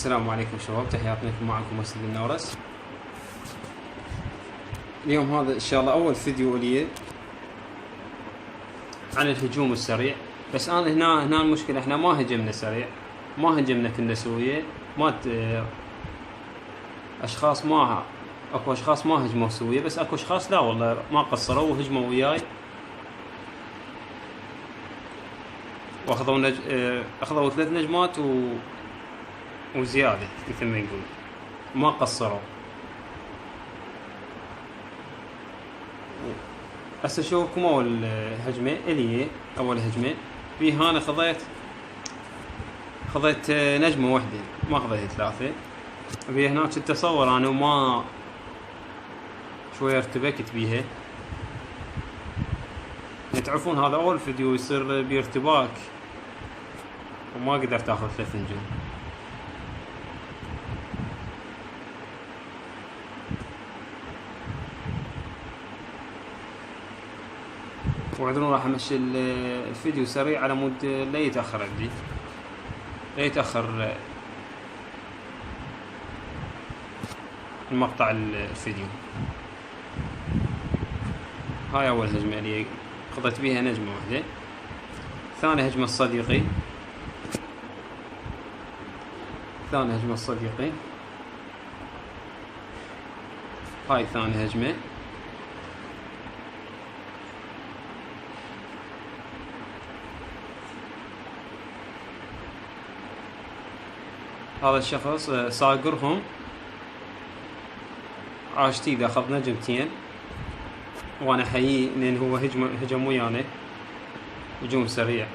السلام عليكم شباب، تحياتي لكم. معكم أسد النورس. اليوم هذا إن شاء الله أول فيديو لي عن الهجوم السريع. بس أنا هنا المشكلة، إحنا ما هجمنا سريع، ما هجمنا كنا سوية، أشخاص أكو أشخاص ما هجموا سوية، بس أكو أشخاص لا والله ما قصروا وهجموا وياي وأخذوا أخذوا 3 نجمات وزيادة مثل ما نقول، ما قصروا. هسه اشوفكم اول هجمة الي. اول هجمة في هنا خذيت نجمة واحدة، ما خذيت 3. في هناك التصور انا وما شوية ارتبكت بيها. تعرفون هذا اول فيديو يصير بارتباك وما قدرت اخذ 3 نجوم. واعذرون راح امشي الفيديو سريع على مود لا يتاخر عندي، لا يتاخر المقطع الفيديو. هاي اول هجمة اللي خذيت بيها نجمة واحدة. ثاني هجمة الصديقي، هاي ثاني هجمة. هذا الشخص صاقرهم عاشتي اذا اخذ نجمتين، وانا احييه لان هو هجم ويانا هجوم سريع.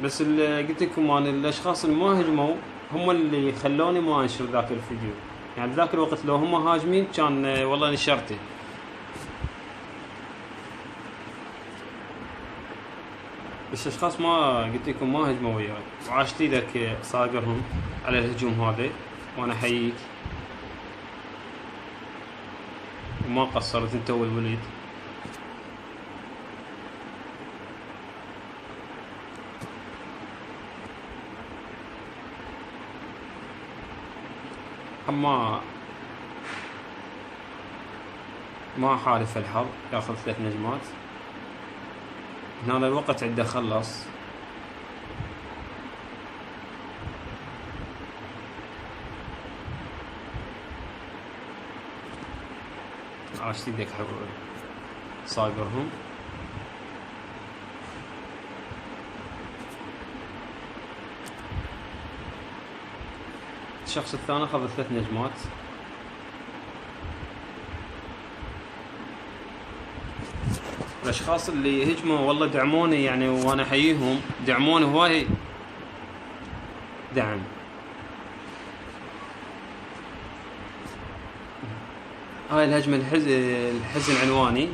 بس اللي قلت لكم انا الاشخاص اللي ما هجموا هم اللي خلوني ما انشر ذاك الفيديو. يعني ذاك الوقت لو هم هاجمين كان والله نشرته. بس اشخاص ما قلت لكم ما هجموا وياي وعاشت ايدك صاقرهم على الهجوم هذا، وانا احييك وما قصرت انت والوليد. ما حالف الحظ ياخذ 3 نجمات. هنا الوقت عنده خلص. عاشت يدك صاقرهم. الشخص الثاني اخذ 3 نجمات. الاشخاص اللي هجموا والله دعموني يعني، وانا احييهم، دعموني هواي دعم. هاي الهجمة الحزن عنواني.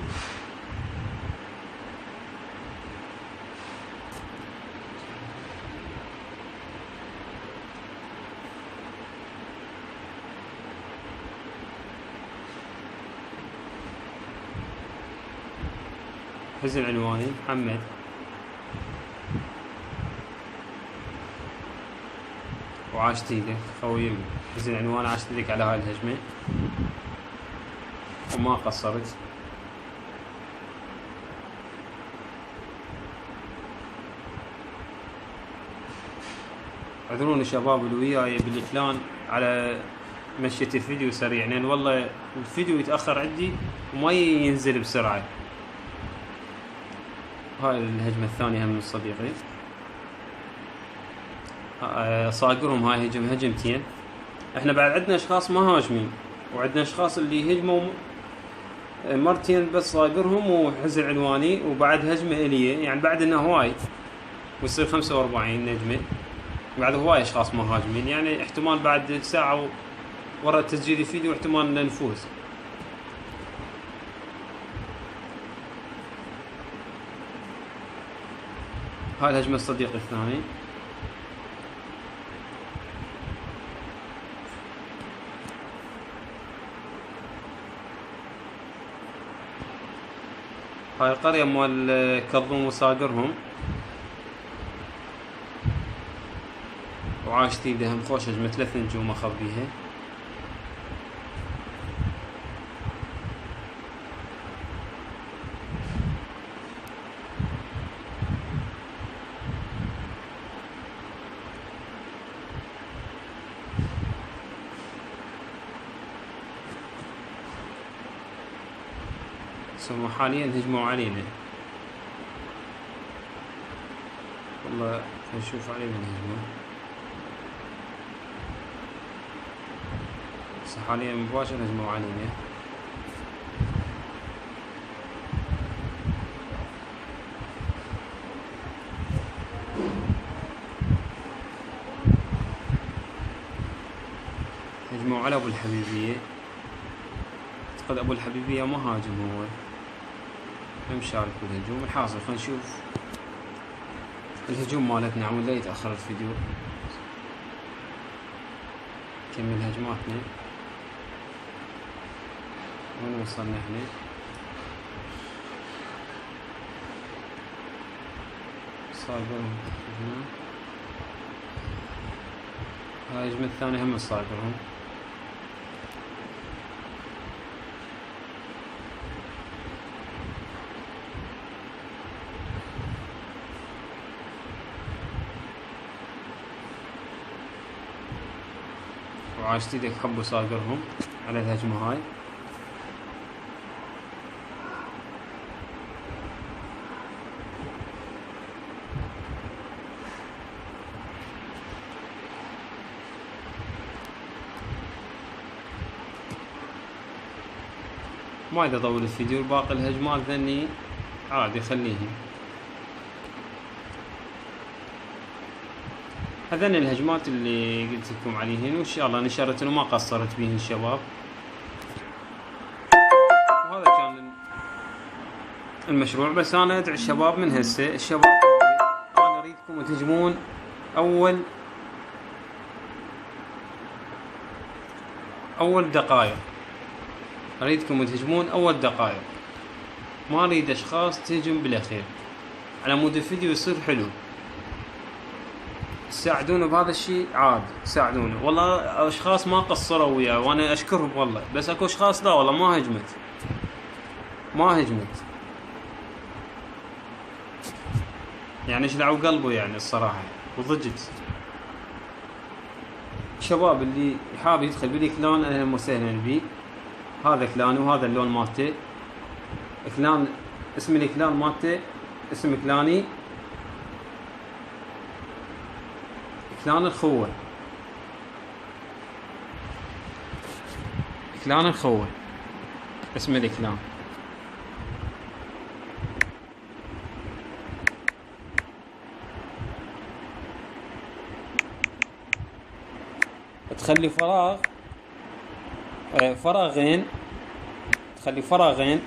حزن عنواني محمد. وعاشت ايدك خوي حزن عنواني، عاشت ايدك على هاي الهجمة وما قصرت. اعذروني شباب اللي وياي بالاعلان على مشية الفيديو سريع، لان والله الفيديو يتأخر عندي وما ينزل بسرعة. هاي الهجمة الثانية من صديقي صاقرهم. هاي هجمتين. احنا بعد عندنا اشخاص ما هاجمين، وعندنا اشخاص اللي هجموا مرتين بس صاقرهم وحزن عنواني، وبعد هجمة الية. يعني بعد انه هواي ويصير 45 نجمة. بعد هواي اشخاص ما هاجمين، يعني احتمال بعد ساعة ورا تسجيل الفيديو احتمال نفوز. هاي الهجمة الصديق الثاني. هاي القرية مال كظوم وصاقرهم، وعاش تيده هم خوش هجمة 3 نجوم اخذ بيها. ثم حاليا هجموا علينا، والله نشوف علينا الهجمة. بس حاليا مباشر هجموا علينا. هجموا على ابو الحبيبية. اعتقد ابو الحبيبية ما هاجم، هو مشارك بالهجوم. الحاصل خلينا نشوف الهجوم مالتنا عمود لا يتأخر الفيديو. نكمل هجماتنا. وين وصلنا احنا؟ صايبرهم هنا. هاي الهجمة الثانية هم صايبرهم. وعاش تيدك حبوا صاقرهم على الهجمة هاي. ما اذا اطول الفيديو، باقي الهجمات ذني عادي خليهم. هذين الهجمات اللي قلت لكم عليهن، وان شاء الله نشرت وما قصرت بيهن الشباب. وهذا كان المشروع. بس انا ادعي الشباب من هسه، الشباب انا اريدكم تهجمون اول دقائق. اريدكم تهجمون اول دقائق، ما اريد اشخاص تهجم بالاخير، على مود الفيديو يصير حلو. ساعدونا بهذا الشيء، عاد ساعدونا والله. اشخاص ما قصروا وياي وانا اشكرهم والله، بس اكو اشخاص لا والله ما هجمت يعني شلعوا قلبه يعني الصراحة وضجت. الشباب اللي حاب يدخل بلي كلان اهلا وسهلا بيه. هذا كلاني وهذا اللون مالته. كلان اسم الكلان مالته اسم كلاني كلان الخوة. كلان الخوة اسم الكلان. تخلي فراغين، تخلي فراغين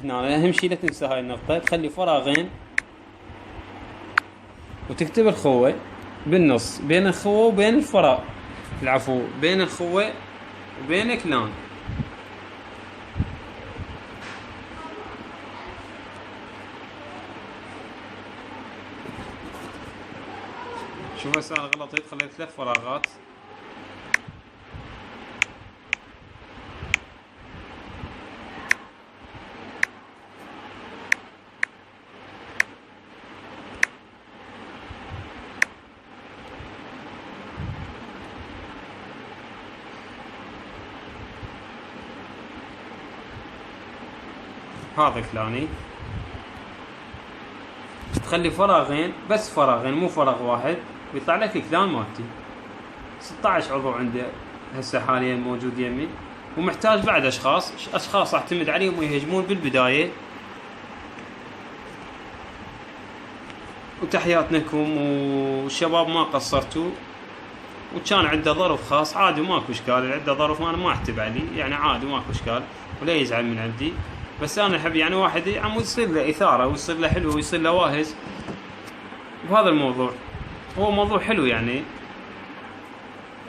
هنا. اهم شيء لا تنسى هاي النقطة، تخلي فراغين وتكتب الخوة بالنص، بين الخوة وبين الفراغ، العفو بين الخوة وبين كلان. شوف هسه انا غلطت، خليت 3 فراغات. هذا كلاني. تخلي فراغين، بس فراغين مو فراغ واحد، ويطلع لك الكلان مالتي. 16 عضو عنده هسه حاليا موجود يمي، ومحتاج بعد اشخاص اعتمد عليهم ويهجمون بالبداية. وتحياتنا لكم، والشباب ما قصرتوا، وكان عنده ظرف خاص عادي ماكو اشكال. عنده ظرف انا ما احتب عليه يعني عادي ماكو اشكال، ولا يزعل من عندي. بس انا احب يعني واحد عمود يصير له اثاره ويصير له حلو ويصير له واهز بهذا الموضوع. هو موضوع حلو يعني،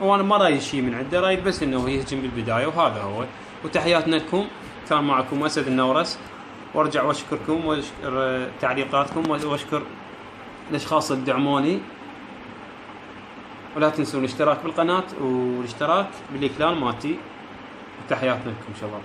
وانا ما رايد شيء من عنده، رايد بس انه يهجم بالبدايه، وهذا هو. وتحياتنا لكم، كان معكم اسد النورس، وارجع واشكركم واشكر تعليقاتكم واشكر الاشخاص اللي دعموني. ولا تنسوا الاشتراك بالقناة والاشتراك بالاكلان مالتي. تحياتنا لكم شباب.